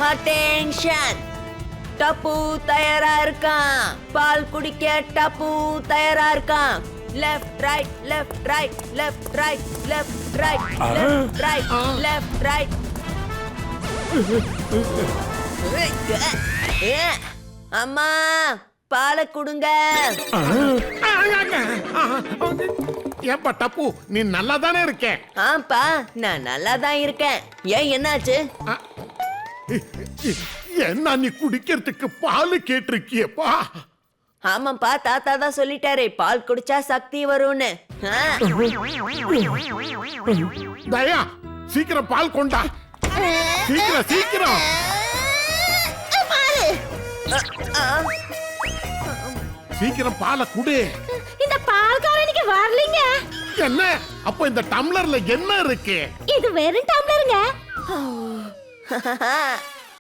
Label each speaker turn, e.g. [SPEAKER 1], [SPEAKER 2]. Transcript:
[SPEAKER 1] Attention. டப்பு தயாரா இருக்கான். பால் குடிக்க டப்பு தயாரா இருக்கான். Left right left right left right left right left right left right. அம்மா பாலை கொடுங்க.
[SPEAKER 2] ஏப்பா டப்பு, நீ நல்லா தானே இருக்க?
[SPEAKER 1] ஆப்பா நான் நல்லா தான் இருக்கேன். ஏன் என்னாச்சு?
[SPEAKER 2] என்ன நீ குடிக்கிறதுக்கு பால் கேட்டிருக்கியப்பா?
[SPEAKER 1] ஆமாப்பா, தாத்தா தான் சொல்லிட்டாரே பால் குடிச்சா சக்தி வரும்னு.
[SPEAKER 2] தயா, சீக்கிரம் பால் கொண்டா. சீக்கிரம் சீக்கிரம். சீக்கிரம் பாலை குடு.
[SPEAKER 3] இந்த பால்காரனுக்கு வரலீங்க.
[SPEAKER 2] என்ன அப்போ இந்த டம்ளர்ல என்ன இருக்கு?
[SPEAKER 3] இது வெறும் டம்ளருங்க.